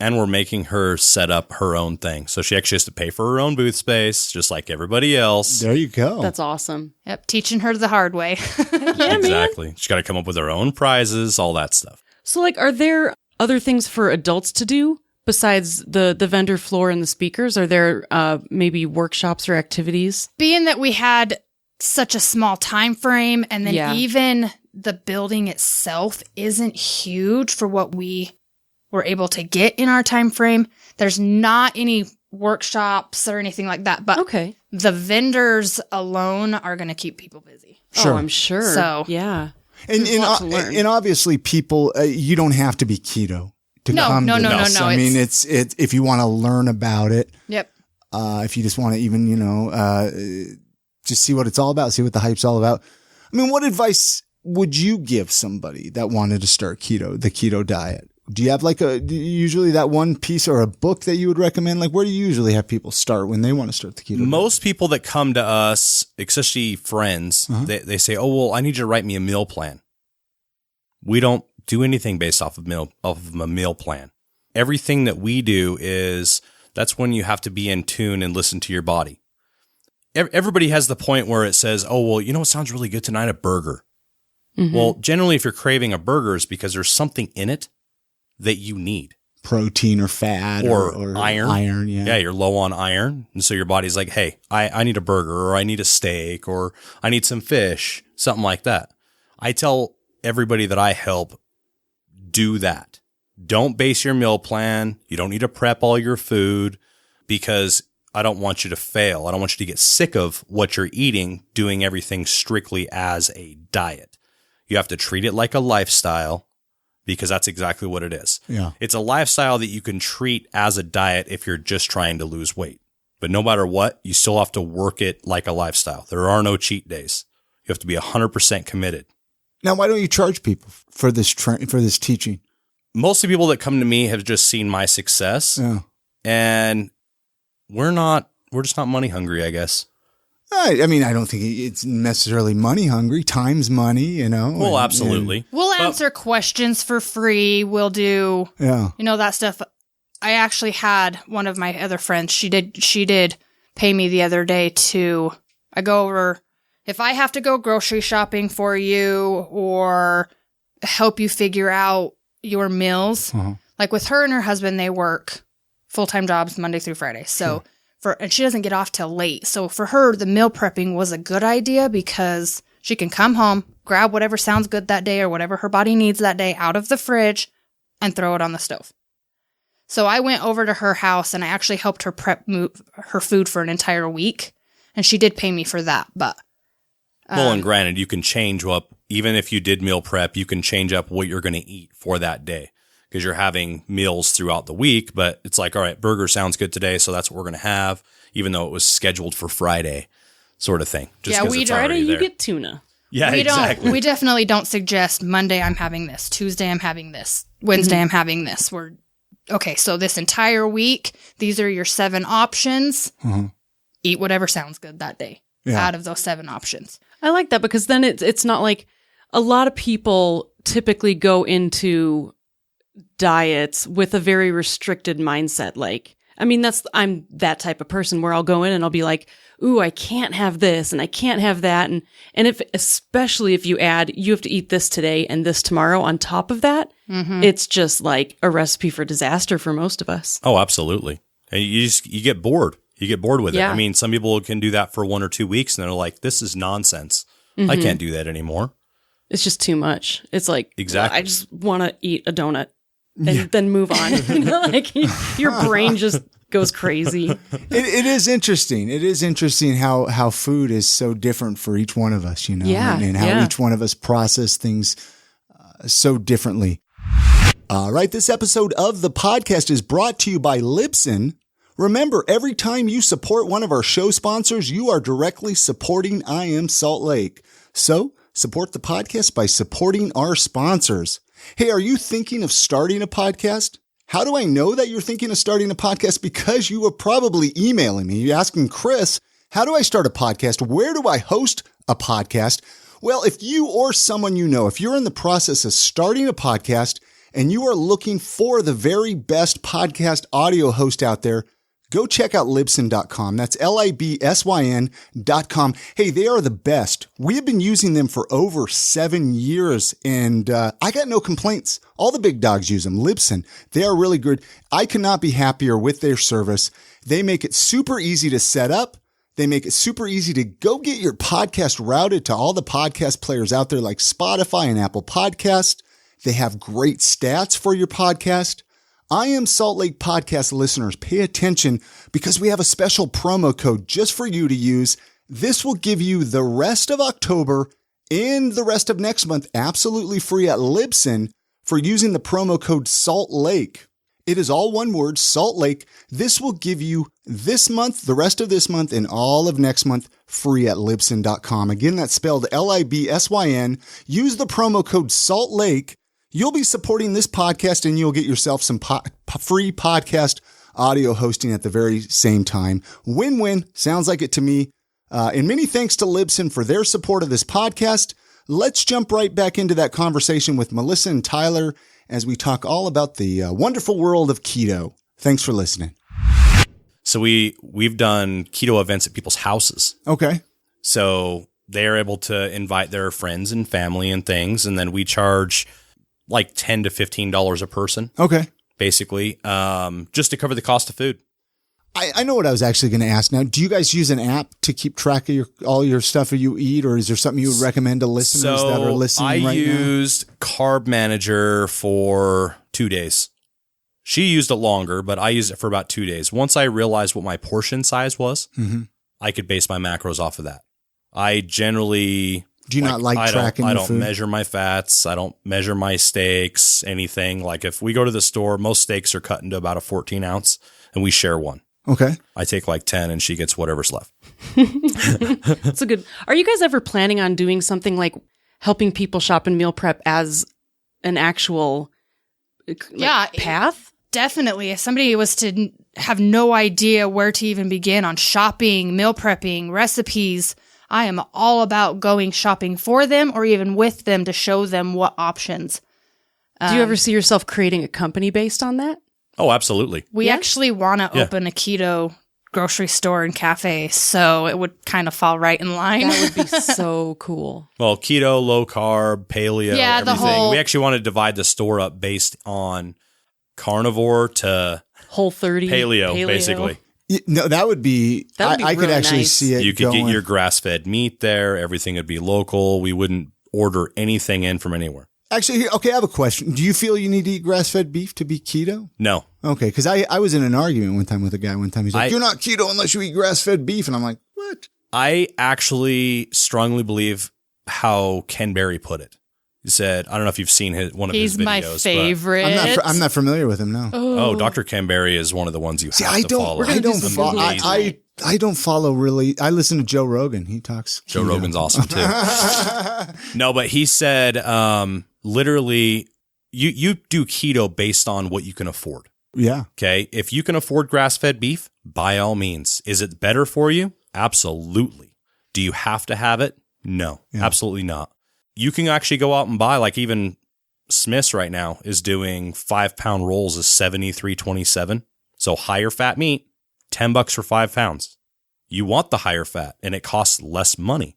And we're making her set up her own thing. So she actually has to pay for her own booth space, just like everybody else. There you go. That's awesome. Yep, teaching her the hard way. Yeah, Exactly. She's got to come up with her own prizes, all that stuff. So, are there other things for adults to do besides the vendor floor and the speakers? Are there maybe workshops or activities? Being that we had such a small time frame, and then even the building itself isn't huge for what we were able to get in our time frame, there's not any workshops or anything like that. But Okay. the vendors alone are going to keep people busy. Sure. Oh, I'm sure. So- yeah. And There's a lot to learn. and obviously people, you don't have to be keto to No, come no, to no, no, this. no, I mean, it's if you want to learn about it, Yep. if you just want to even, just see what it's all about, see what the hype's all about. I mean, what advice would you give somebody that wanted to start keto, the keto diet? Do you have usually that one piece or a book that you would recommend? Like, where do you usually have people start when they want to start the keto diet? Most people that come to us, especially friends, they say, "Oh, well, I need you to write me a meal plan." We don't do anything based off of a meal plan. Everything that we do that's when you have to be in tune and listen to your body. Everybody has the point where it says, "Oh, well, you know what sounds really good tonight? A burger." Mm-hmm. Well, generally, if you're craving a burger, it's because there's something in it that you need. Protein or fat or iron. Iron, yeah. Yeah, you're low on iron. And so your body's like, hey, I need a burger, or I need a steak, or I need some fish, something like that. I tell everybody that I help, do that. Don't base your meal plan. You don't need to prep all your food, because I don't want you to fail. I don't want you to get sick of what you're eating, doing everything strictly as a diet. You have to treat it like a lifestyle, because that's exactly what it is. Yeah. It's a lifestyle that you can treat as a diet if you're just trying to lose weight. But no matter what, you still have to work it like a lifestyle. There are no cheat days. You have to be 100% committed. Now, why don't you charge people for this for this teaching? Most of the people that come to me have just seen my success. Yeah. And we're just not money hungry, I guess. I mean, I don't think it's necessarily money hungry. Time's money, Well, absolutely. We'll answer questions for free. We'll do, that stuff. I actually had one of my other friends. She did pay me the other day I go over, if I have to go grocery shopping for you or help you figure out your meals. Like with her and her husband, they work full-time jobs Monday through Friday. So and she doesn't get off till late. So for her, the meal prepping was a good idea, because she can come home, grab whatever sounds good that day or whatever her body needs that day out of the fridge and throw it on the stove. So I went over to her house and I actually helped her prep her food for an entire week. And she did pay me for that. But well, and granted, you can change up, even if you did meal prep, you can change up what you're going to eat for that day, because you're having meals throughout the week. But it's like, all right, burger sounds good today, so that's what we're going to have, even though it was scheduled for Friday, sort of thing. Friday you get tuna. Yeah, exactly. We definitely don't suggest Monday I'm having this, Tuesday I'm having this, Wednesday I'm having this. Okay, so this entire week, these are your 7 options. Eat whatever sounds good that day out of those 7 options. I like that, because then it's not like a lot of people typically go into diets with a very restricted mindset. Like, I mean, I'm that type of person where I'll go in and I'll be like, ooh, I can't have this and I can't have that. And especially if you add, you have to eat this today and this tomorrow on top of that, it's just like a recipe for disaster for most of us. Oh, absolutely. And you get bored. You get bored with it. I mean, some people can do that for 1 or 2 weeks and they're like, this is nonsense. I can't do that anymore. It's just too much. It's like, exactly. I just want to eat a donut and then move on. Like your brain just goes crazy. It is interesting. It is interesting how food is so different for each one of us, and how each one of us process things so differently. All right. This episode of the podcast is brought to you by Libsyn. Remember, every time you support one of our show sponsors, you are directly supporting I Am Salt Lake. So support the podcast by supporting our sponsors. Hey, are you thinking of starting a podcast? How do I know that you're thinking of starting a podcast? Because you were probably emailing me. You're asking, Chris, how do I start a podcast? Where do I host a podcast? Well, if you or someone if you're in the process of starting a podcast and you are looking for the very best podcast audio host out there, go check out Libsyn.com. That's Libsyn.com. Hey, they are the best. We have been using them for over 7 years, and I got no complaints. All the big dogs use them. Libsyn, they are really good. I cannot be happier with their service. They make it super easy to set up. They make it super easy to go get your podcast routed to all the podcast players out there like Spotify and Apple Podcast. They have great stats for your podcast. I Am Salt Lake podcast listeners, pay attention because we have a special promo code just for you to use. This will give you the rest of October and the rest of next month absolutely free at Libsyn for using the promo code Salt Lake. It is all one word, Salt Lake. This will give you this month, the rest of this month, and all of next month free at Libsyn.com. Again, that's spelled Libsyn. Use the promo code Salt Lake. You'll be supporting this podcast and you'll get yourself some free podcast audio hosting at the very same time. Win-win. Sounds like it to me. And many thanks to Libsyn for their support of this podcast. Let's jump right back into that conversation with Melissa and Tyler as we talk all about the wonderful world of keto. Thanks for listening. So we've done keto events at people's houses. Okay. So they're able to invite their friends and family and things, and then we charge like $10 to $15 a person. Okay. Basically, just to cover the cost of food. I know what I was actually going to ask now. Do you guys use an app to keep track of all your stuff that you eat, or is there something you would recommend to listeners that are listening right now? I used Carb Manager for 2 days. She used it longer, but I used it for about 2 days. Once I realized what my portion size was, I could base my macros off of that. I generally... Do you not like tracking I your don't food? measure my fats. I don't measure my steaks, anything. Like if we go to the store, most steaks are cut into about a 14 ounce and we share one. Okay. I take like 10 and she gets whatever's left. That's a good. Are you guys ever planning on doing something like helping people shop and meal prep as an actual path? Definitely. If somebody was to have no idea where to even begin on shopping, meal prepping, recipes, I am all about going shopping for them or even with them to show them what options. Do you ever see yourself creating a company based on that? Oh, absolutely. We actually want to open a keto grocery store and cafe, so it would kind of fall right in line. That would be so cool. Well, keto, low carb, paleo, Yeah, the everything. whole- We actually want to divide the store up based on carnivore to Whole 30 paleo. Basically. No, that would be I could really actually nice. see it You could going. get your grass-fed meat there. Everything would be local. We wouldn't order anything in from anywhere. Actually, okay, I have a question. Do you feel you need to eat grass-fed beef to be keto? No. Okay, because I was in an argument one time with a guy one time. He's like, you're not keto unless you eat grass-fed beef. And I'm like, what? I actually strongly believe how Ken Berry put it. He said, I don't know if you've seen one of his videos. He's my favorite. I'm not familiar with him, no. Oh, Dr. Ken Berry is one of the ones you have to follow. I don't follow really. I listen to Joe Rogan. He talks. Joe Rogan's awesome too. No, but he said, literally, you do keto based on what you can afford. Yeah. Okay. If you can afford grass-fed beef, by all means. Is it better for you? Absolutely. Do you have to have it? No, absolutely not. You can actually go out and buy, like even Smith's right now is doing 5-pound rolls is $73.27. So higher fat meat, $10 for 5 pounds. You want the higher fat and it costs less money.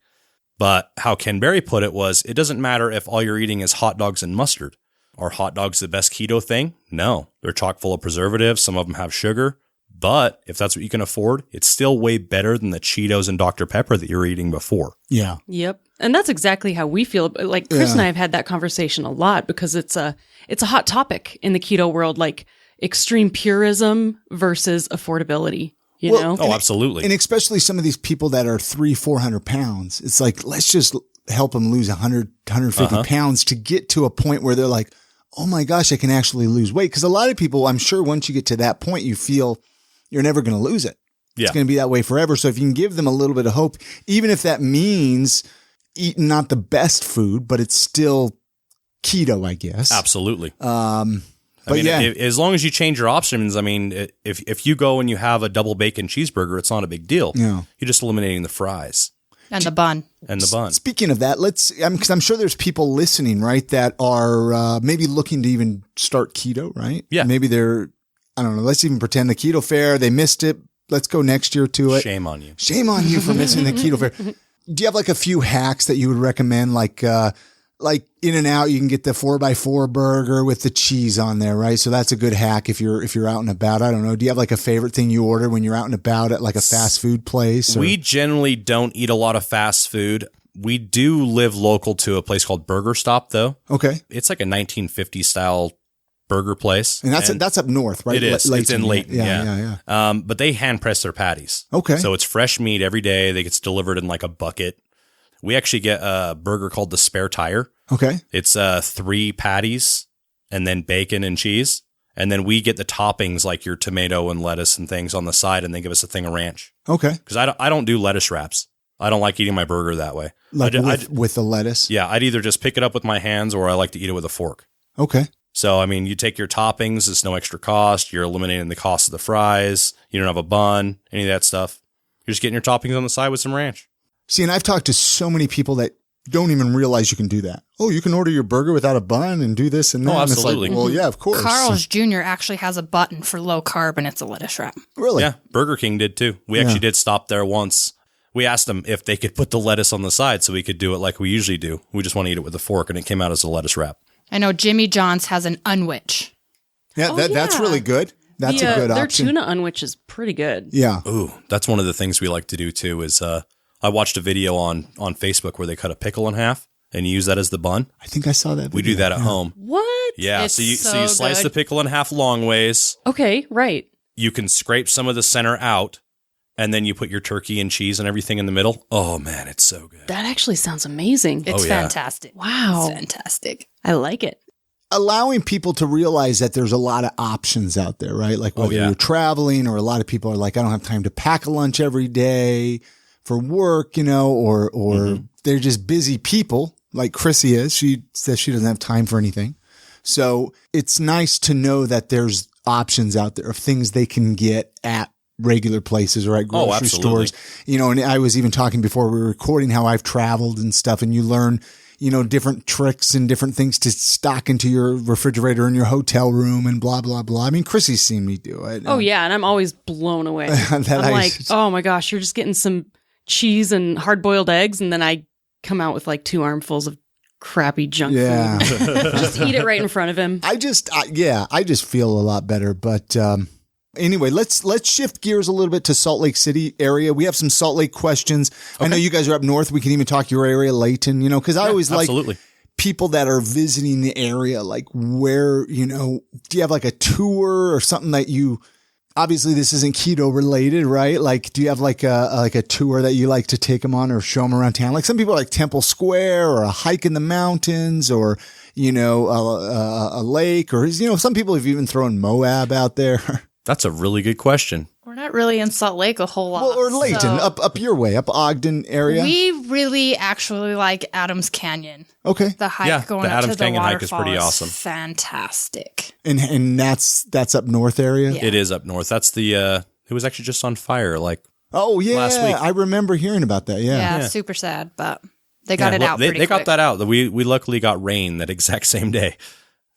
But how Ken Berry put it was, it doesn't matter if all you're eating is hot dogs and mustard. Are hot dogs the best keto thing? No. They're chock full of preservatives. Some of them have sugar. But if that's what you can afford, it's still way better than the Cheetos and Dr. Pepper that you're eating before. Yeah. Yep. And that's exactly how we feel. Like Chris and I have had that conversation a lot because it's a hot topic in the keto world, like extreme purism versus affordability, you know? Oh, absolutely. And especially some of these people that are 300-400 pounds. It's like, let's just help them lose 150 pounds to get to a point where they're like, oh my gosh, I can actually lose weight. Because a lot of people, I'm sure once you get to that point, you feel you're never going to lose it. Yeah. It's going to be that way forever. So if you can give them a little bit of hope, even if that means eating not the best food, but it's still keto, I guess. Absolutely. But as long as you change your options, I mean, if you go and you have a double bacon cheeseburger, it's not a big deal. Yeah. You're just eliminating the fries. And the bun. And the bun. Speaking of that, because I'm sure there's people listening, right, that are maybe looking to even start keto, right? Yeah. Maybe they're, I don't know, let's even pretend the Keto Fair, they missed it. Let's go next year to it. Shame on you. Shame on you for missing the Keto Fair. Do you have like a few hacks that you would recommend? Like In-N-Out, you can get the 4x4 burger with the cheese on there, right? So that's a good hack if you're out and about. I don't know. Do you have like a favorite thing you order when you're out and about at like a fast food place? Or? We generally don't eat a lot of fast food. We do live local to a place called Burger Stop, though. Okay. It's like a 1950s style burger place. And that's up north, right? It is. Layton. It's in Layton. Yeah. But they hand press their patties. Okay. So it's fresh meat every day. They gets delivered in like a bucket. We actually get a burger called the Spare Tire. Okay. It's 3 patties and then bacon and cheese. And then we get the toppings like your tomato and lettuce and things on the side, and they give us a thing of ranch. Okay. Because I don't do lettuce wraps. I don't like eating my burger that way. Like with the lettuce? Yeah, I'd either just pick it up with my hands or I like to eat it with a fork. Okay. So, I mean, you take your toppings, it's no extra cost. You're eliminating the cost of the fries. You don't have a bun, any of that stuff. You're just getting your toppings on the side with some ranch. See, and I've talked to so many people that don't even realize you can do that. Oh, you can order your burger without a bun and do this and that. Oh, And absolutely. it's like, well, yeah, of course. Carl's Jr. actually has a button for low carb, and it's a lettuce wrap. Really? Yeah, Burger King did too. We actually did stop there once. We asked them if they could put the lettuce on the side so we could do it like we usually do. We just want to eat it with a fork, and it came out as a lettuce wrap. I know Jimmy John's has an unwich. Yeah, that's really good. That's a good their option. tuna unwich is pretty good. Yeah. Ooh, that's one of the things we like to do too is I watched a video on Facebook where they cut a pickle in half and you use that as the bun. I think I saw that video. We do that at home. What? Yeah, It's so you so slice good. the pickle in half long ways. Okay, right. You can scrape some of the center out, and then you put your turkey and cheese and everything in the middle. Oh man, it's so good. That actually sounds amazing. It's Oh, yeah. fantastic. Wow. It's fantastic. I like it. Allowing people to realize that there's a lot of options out there, right? Like whether yeah. you're traveling or a lot of people are like, I don't have time to pack a lunch every day for work, or they're just busy people like Chrissy is. She says she doesn't have time for anything. So it's nice to know that there's options out there of things they can get at regular places or at grocery absolutely. stores. And I was even talking before we were recording how I've traveled and stuff, and you learn different tricks and different things to stock into your refrigerator in your hotel room and blah, blah, blah. I mean, Chrissy's seen me do it. Oh, yeah. And I'm always blown away. I'm like, oh my gosh, you're just getting some cheese and hard boiled eggs. And then I come out with like 2 armfuls of crappy junk Yeah. food. Just eat it right in front of him. I just feel a lot better. But anyway, let's shift gears a little bit to Salt Lake City area. We have some Salt Lake questions. Okay. I know you guys are up north. We can even talk your area, Layton, because I always like people that are visiting the area, like where, do you have like a tour or something that you, obviously this isn't keto related, right? Like, do you have like a tour that you like to take them on or show them around town? Like some people like Temple Square or a hike in the mountains or, a lake or, some people have even thrown Moab out there. That's a really good question. We're not really in Salt Lake a whole lot. Well, or Layton, so up your way, up Ogden area. We really actually like Adams Canyon. Okay. The hike going the up Adams to the Canyon hike is waterfall pretty awesome. Fantastic. And that's up north area? Yeah. It is up north. That's the it was actually just on fire Oh yeah, last week. I remember hearing about that. Yeah. Yeah, super sad, but they got it out They pretty got quick. that out. We luckily got rain that exact same day.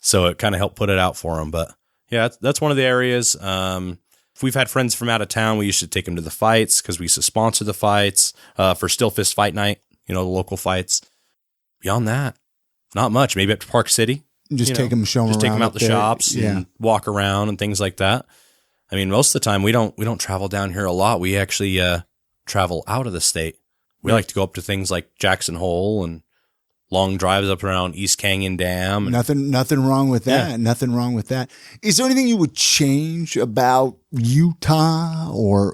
So it kind of helped put it out for them. But yeah, that's one of the areas. If we've had friends from out of town, we used to take them to the fights because we used to sponsor the fights for Still Fist Fight Night, the local fights. Beyond that, not much. Maybe up to Park City. Just take them, show them around. Just take them out the there. shops Yeah. and walk around and things like that. I mean, most of the time we don't travel down here a lot. We actually travel out of the state. We like to go up to things like Jackson Hole and long drives up around East Canyon Dam. Nothing wrong with that. Yeah. Nothing wrong with that. Is there anything you would change about Utah or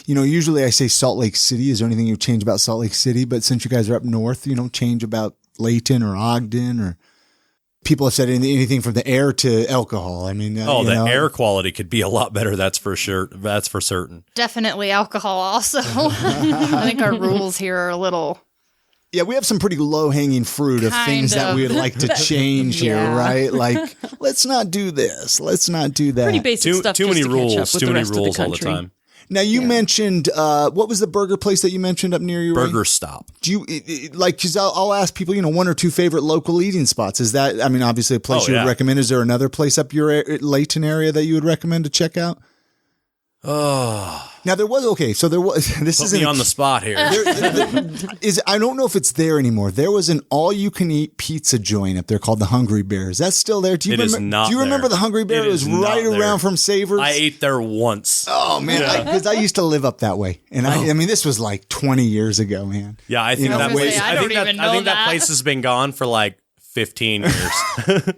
usually I say Salt Lake City. Is there anything you would change about Salt Lake City? But since you guys are up north, change about Layton or Ogden or people have said anything from the air to alcohol. I mean, the air quality could be a lot better. That's for sure. That's for certain. Definitely alcohol also. I think our rules here are a little... Yeah, we have some pretty low-hanging fruit of things that we would like to change here, right? Like, let's not do this. Let's not do that. Pretty basic stuff. Too just many to catch up rules. with Too the many rest of rules the all the country. time. Now, you mentioned, what was the burger place that you mentioned up near your Burger Stop. Do you, because I'll ask people, 1 or 2 favorite local eating spots. Is that, I mean, obviously a place you would recommend. Is there another place up your Layton area that you would recommend to check out? Oh. Now there was, this Put isn't me on the spot here. I don't know if it's there anymore. There was an all-you-can-eat pizza joint up there called the Hungry Bear. Is that still there? It is not Do you remember there. the Hungry Bear? It It was is right not around there. from Savers. I ate there once. Oh man, because I used to live up that way, and I mean this was like 20 years ago, man. Yeah, I think know, that I was place. gonna say, I I think don't even that know that. place has been gone for like 15 years.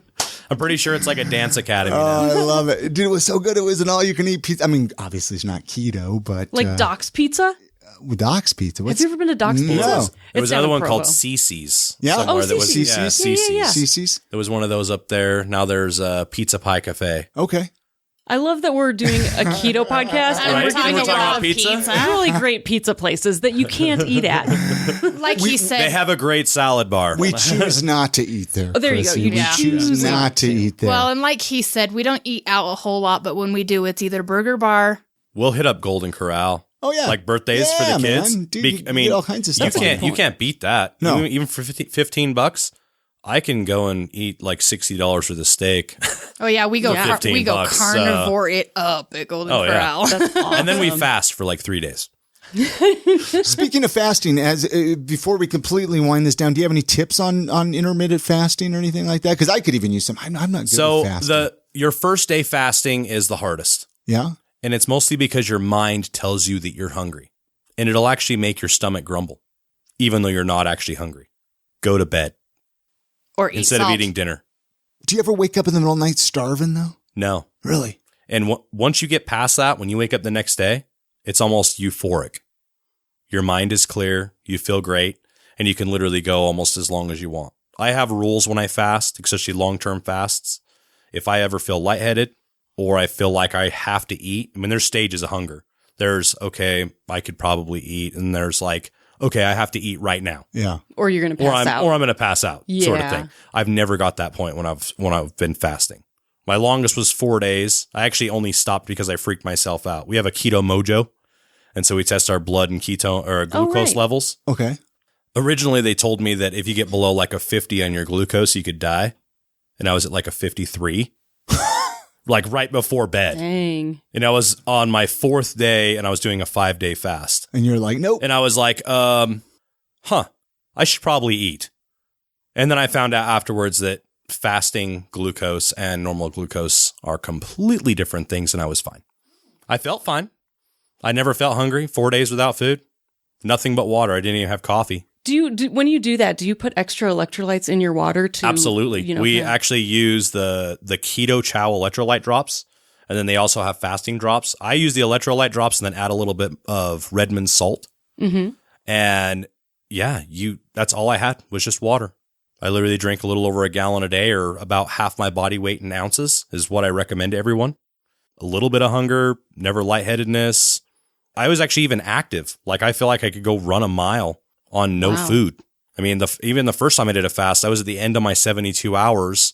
I'm pretty sure it's like a dance academy now. I love it, dude. It was so good. It was an all-you-can-eat pizza. I mean, obviously it's not keto, but Like Doc's Pizza? Doc's Pizza. Have you ever been to Doc's Pizza? No. There was down another in one Provo. called Cece's. Yeah. somewhere that was Cece's. Cece's. Yeah. Cece's? There was one of those up there. Now there's a Pizza Pie Cafe. Okay. I love that we're doing a keto podcast and Right? we're getting We're a talking lot about of pizza? really great pizza places that you can't eat at. Like he said, They have a great salad bar. We choose not to eat there. Oh, there you go. Chrissy. You We choose not to eat there. well, and like he said, we don't eat out a whole lot, but when we do, it's either Burger Bar. We'll hit up Golden Corral. Oh, yeah. Like birthdays for Yeah, the kids. man. Dude, you get all kinds of stuff. You can't beat that. No. Even for $15, I can go and eat like $60 for the steak. Oh yeah, we go $15, carnivore it up at Golden Oh, yeah. Corral. That's awesome. And then we fast for like 3 days. Speaking of fasting, as before we completely wind this down, do you have any tips on intermittent fasting or anything like that? Because I could even use some. I'm not good So at fasting. your first day fasting is the hardest. Yeah? And it's mostly because your mind tells you that you're hungry. And it'll actually make your stomach grumble, even though you're not actually hungry. Go to bed Or eat instead salt. of eating dinner. Do you ever wake up in the middle of the night starving, though? No. Really? And once you get past that, when you wake up the next day, it's almost euphoric. Your mind is clear, you feel great, and you can literally go almost as long as you want. I have rules when I fast, especially long-term fasts. If I ever feel lightheaded or I feel like I have to eat, I mean, there's stages of hunger. There's, okay, I could probably eat, and there's like, okay, I have to eat right now. Yeah. Or you're going to pass out. Or I'm going to pass out, sort of Yeah. thing. I've never got that point when I've been fasting. My longest was 4 days. I actually only stopped because I freaked myself out. We have a keto mojo, and so we test our blood and ketone or glucose right. levels. Okay. Originally, they told me that if you get below like a 50 on your glucose, you could die, and I was at like a 53, like right before bed. Dang. And I was on my 4th day, and I was doing a 5-day fast. And you're like, nope. And I was like, I should probably eat. And then I found out afterwards that fasting glucose and normal glucose are completely different things, and I was fine. I felt fine. I never felt hungry. 4 days without food. Nothing but water. I didn't even have coffee. When you do that, do you put extra electrolytes in your water to Absolutely. We actually use the Keto Chow electrolyte drops, and then they also have fasting drops. I use the electrolyte drops and then add a little bit of Redmond salt. Mm-hmm. And yeah, that's all I had was just water. I literally drink a little over a gallon a day, or about half my body weight in ounces is what I recommend to everyone. A little bit of hunger, never lightheadedness. I was actually even active. Like I feel like I could go run a mile on no food. I mean, even the first time I did a fast, I was at the end of my 72 hours,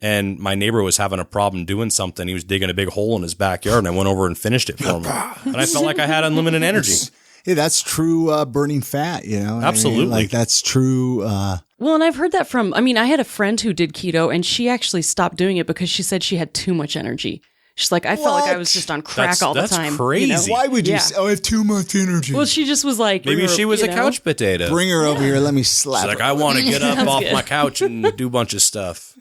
and my neighbor was having a problem doing something. He was digging a big hole in his backyard, and I went over and finished it for him. And I felt like I had unlimited energy. Yeah, that's true burning fat, you know? Absolutely. I mean, like that's true. Well, and I've heard that I had a friend who did keto, and she actually stopped doing it because she said she had too much energy. She's like, I felt like I was just on crack all the time. That's crazy. You know? Why would you Yeah. say, I have too much energy? Well, she just was like, Maybe she was a couch potato. Bring her over here. Let me slap She's like, her. I want to get up off good. my couch and do a bunch of stuff.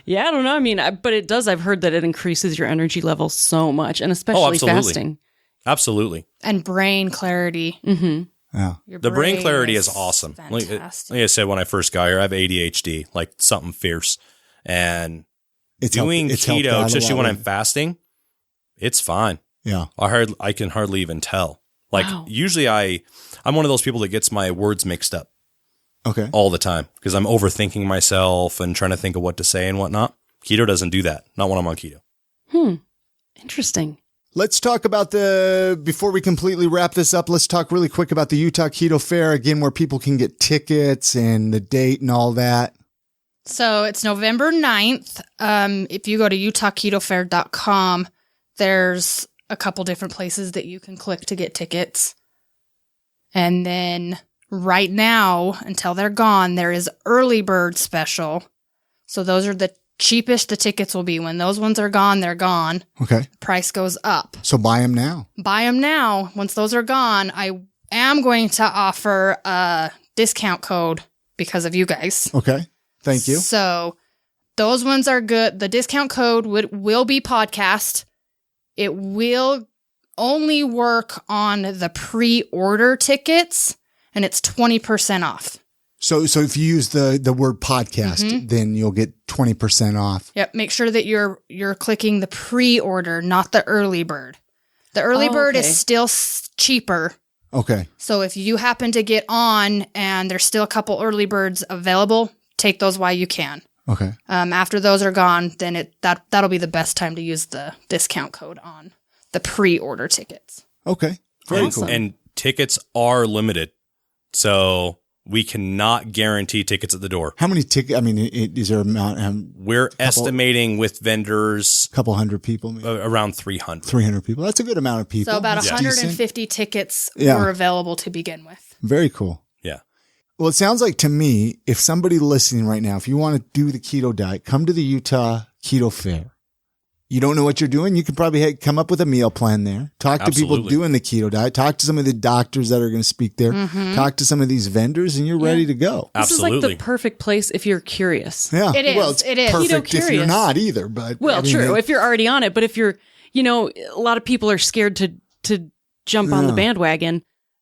Yeah, I don't know. I mean, but it does. I've heard that it increases your energy level so much, and especially absolutely. fasting. Absolutely. And brain clarity. Mm-hmm. Yeah. Your The brain clarity is awesome. Fantastic. Like I said, when I first got here, I have ADHD, like something fierce. And doing keto, especially when I'm fasting, it's fine. Yeah. I can hardly even tell. Like usually I'm one of those people that gets my words mixed up Okay. all the time because I'm overthinking myself and trying to think of what to say and whatnot. Keto doesn't do that. Not when I'm on keto. Interesting. Let's talk about before we completely wrap this up, let's talk really quick about the Utah Keto Fair, again, where people can get tickets and the date and all that. So it's November 9th. If you go to utahketofair.com, there's a couple different places that you can click to get tickets. And then right now, until they're gone, there is early bird special. So those are the cheapest the tickets will be. When those ones are gone, they're gone. Okay. Price goes up. So buy them now. Buy them now. Once those are gone, I am going to offer a discount code because of you guys. Okay. Thank you. So those ones are good. The discount code will be podcast. It will only work on the pre-order tickets, and it's 20% off. So if you use the word podcast, then you'll get 20% off. Yep. Make sure that you're clicking the pre-order, not the early bird. The early bird okay. is still cheaper. Okay. So if you happen to get on and there's still a couple early birds available, take those while you can. Okay. After those are gone, then that'll be the best time to use the discount code on the pre-order tickets. Okay. Very cool. And tickets are limited. So we cannot guarantee tickets at the door. How many tickets? I mean, is there amount? We're estimating with vendors couple hundred people, maybe? Around 300. 300 people. That's a good amount of people. So about That's 150 decent. tickets Yeah. were available to begin with. Very cool. Yeah. Well, it sounds like to me, if somebody listening right now, if you want to do the keto diet, come to the Utah Keto Fair. You don't know what you're doing, you can probably come up with a meal plan there. Talk to people Absolutely. doing the keto diet. Talk to some of the doctors that are going to speak there. Talk to some of these vendors, and you're ready to go. This is like Absolutely. the perfect place if you're curious. Yeah. It is. Well, it's It is. perfect Keto if you're curious. not either. But Well, I mean, true, if you're already on it. But if you're, a lot of people are scared to jump on the bandwagon.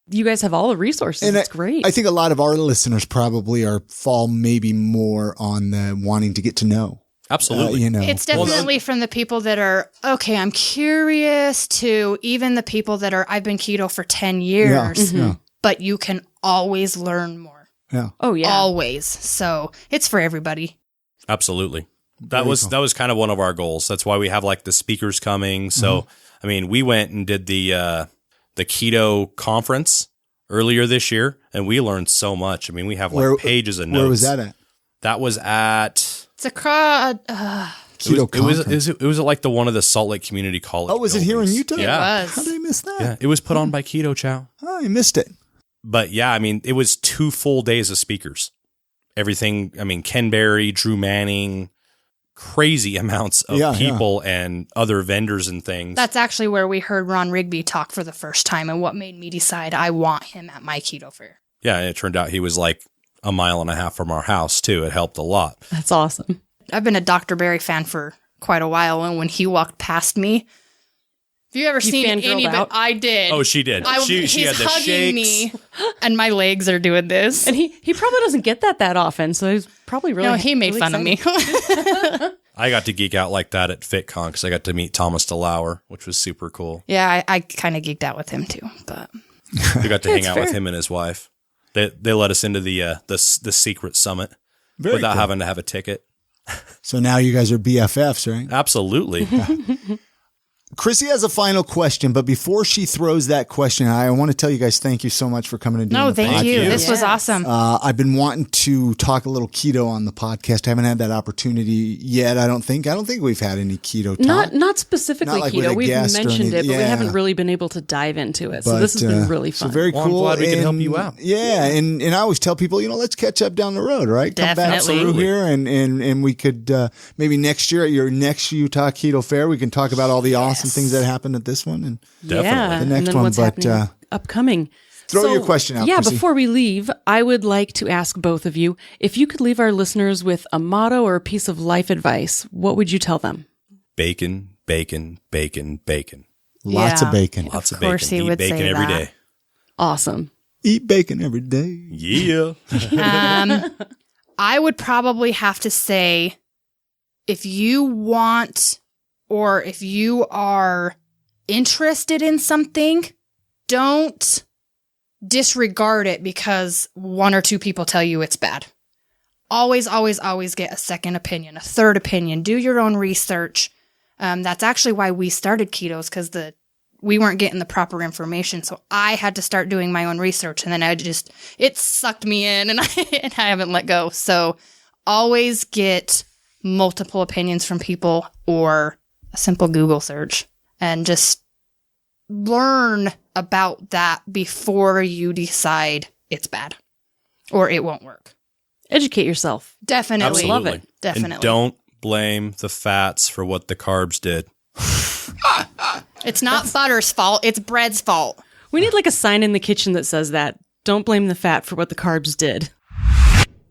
You guys have all the resources. And It's great. I think a lot of our listeners probably fall maybe more on the wanting to get to know. Absolutely. It's definitely from the people that are, okay, I'm curious, to even the people that are, I've been keto for 10 years, Yeah. but you can always learn more. Yeah. oh, yeah. Always. So it's for everybody. Absolutely. That was kind of one of our goals. That's why we have like the speakers coming. So, I mean, we went and did the keto conference earlier this year, and we learned so much. I mean, we have like pages of notes. Where was that at? That was at It's a crowd. Keto conference. it was at like one of the Salt Lake Community College. Oh, was it here in buildings. Utah? Yeah. It was. How did I miss that? Yeah, it was put on by Keto Chow. Oh, I missed it. But yeah, I mean, it was 2 full days of speakers. Everything, I mean, Ken Berry, Drew Manning, crazy amounts of people and other vendors and things. That's actually where we heard Ron Rigby talk for the first time, and what made me decide I want him at my Keto Fair. Yeah, and it turned out he was like a mile and a half from our house too. It helped a lot. That's awesome. I've been a Dr. Berry fan for quite a while, and when he walked past me, have you ever seen fangirled any of it? out? I did. Oh, she did. She he's had the hugging shakes. me, and my legs are doing this. And he probably doesn't get that often, so he's probably really No, he made really fun excited. of me. I got to geek out like that at FitCon because I got to meet Thomas DeLauer, which was super cool. Yeah, I kind of geeked out with him too, but We got to hang out with fair. him and his wife. They let us into the secret summit Very without cool. having to have a ticket. So now you guys are BFFs, right? Absolutely. Chrissy has a final question, but before she throws that question, I want to tell you guys thank you so much for coming and doing no, the thank podcast. you. you. This was Yes. awesome. I've been wanting to talk a little keto on the podcast. I haven't had that opportunity yet. I don't think we've had any keto talk. Not specifically Not like with keto. a We've guest or mentioned it, anything. but we Yeah. haven't really been able to dive into it. So But, this has been really fun. So very Well, I'm cool. glad we can help And, you out. Yeah, and I always tell people, let's catch up down the road, right? Come back Definitely. through here, and we could maybe next year at your next Utah Keto Fair, we can talk about all the awesome things that happened at this one. And Definitely. Yeah, The next and then one, what's but, happening upcoming. throw your question out, Yeah, Chrissy. before we leave, I would like to ask both of you, if you could leave our listeners with a motto or a piece of life advice, what would you tell them? Bacon, bacon, bacon, bacon. Lots Yeah. of bacon. Lots of course bacon. he Eat would bacon say every that. day. Awesome. Eat bacon every day. Yeah. I would probably have to say, if you want, or if you are interested in something, don't disregard it because 1 or 2 people tell you it's bad. Always, always, always get a second opinion, a third opinion. Do your own research. That's actually why we started ketos, because we weren't getting the proper information. So I had to start doing my own research, and then it sucked me in, and I haven't let go. So always get multiple opinions from people, or a simple Google search, and just learn about that before you decide it's bad or it won't work. Educate yourself. Definitely. Absolutely. Love it. Definitely. And don't blame the fats for what the carbs did. It's not butter's fault. It's bread's fault. We need like a sign in the kitchen that says that. Don't blame the fat for what the carbs did.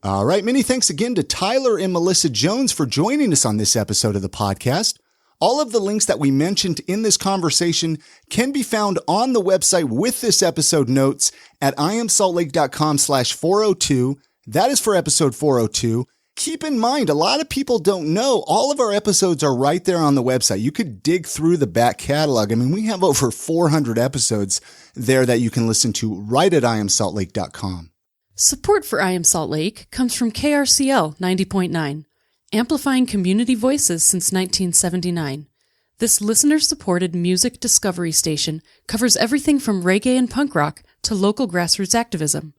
All right. Many thanks again to Tyler and Melissa Jones for joining us on this episode of the podcast. All of the links that we mentioned in this conversation can be found on the website with this episode notes at iamsaltlake.com/402. That is for episode 402. Keep in mind, a lot of people don't know all of our episodes are right there on the website. You could dig through the back catalog. I mean, we have over 400 episodes there that you can listen to right at IamSaltLake.com. Support for I Am Salt Lake comes from KRCL 90.9, amplifying community voices since 1979. This listener-supported music discovery station covers everything from reggae and punk rock to local grassroots activism.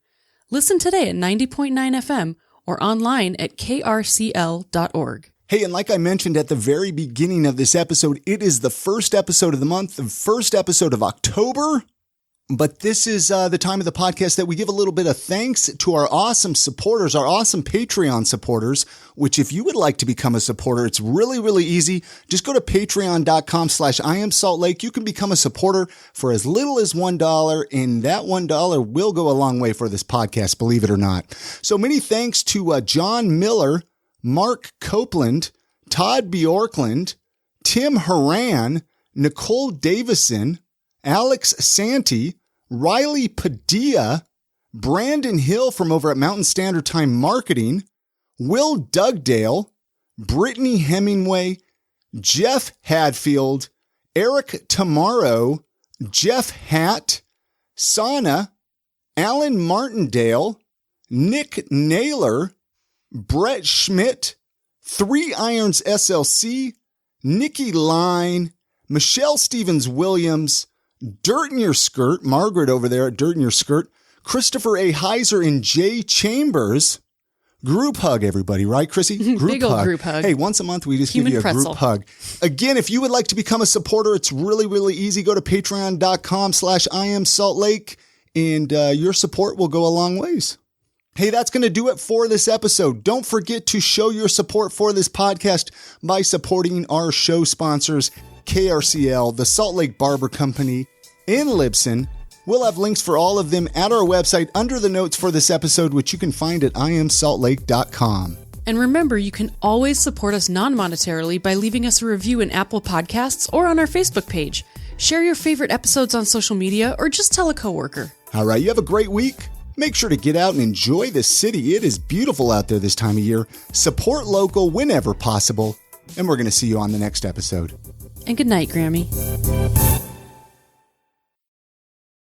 Listen today at 90.9 FM or online at krcl.org. Hey, and like I mentioned at the very beginning of this episode, it is the first episode of the month, the first episode of October. But this is the time of the podcast that we give a little bit of thanks to our awesome supporters, our awesome Patreon supporters, which if you would like to become a supporter, it's really, really easy. Just go to patreon.com/IamSaltLake. You can become a supporter for as little as $1, and that $1 will go a long way for this podcast, believe it or not. So many thanks to John Miller, Mark Copeland, Todd Bjorkland, Tim Horan, Nicole Davison, Alex Santee, Riley Padilla, Brandon Hill from over at Mountain Standard Time Marketing, Will Dugdale, Brittany Hemingway, Jeff Hadfield, Eric Tomorrow, Jeff Hatt, Sana, Alan Martindale, Nick Naylor, Brett Schmidt, 3 Irons SLC, Nikki Line, Michelle Stevens-Williams, Dirt in Your Skirt, Margaret over there at Dirt in Your Skirt, Christopher A. Heiser and Jay Chambers. Group hug, everybody, right, Chrissy? Big old group hug. Hey, once a month, we just Human give you a pretzel. group hug. Again, if you would like to become a supporter, it's really, really easy. Go to patreon.com/IamSaltLake, and your support will go a long ways. Hey, that's going to do it for this episode. Don't forget to show your support for this podcast by supporting our show sponsors, KRCL, the Salt Lake Barber Company in Libsyn. We'll have links for all of them at our website under the notes for this episode, which you can find at IamSaltLake.com. And remember, you can always support us non-monetarily by leaving us a review in Apple Podcasts or on our Facebook page. Share your favorite episodes on social media or just tell a coworker. All right, you have a great week. Make sure to get out and enjoy the city. It is beautiful out there this time of year. Support local whenever possible. And we're going to see you on the next episode. And good night, Grammy.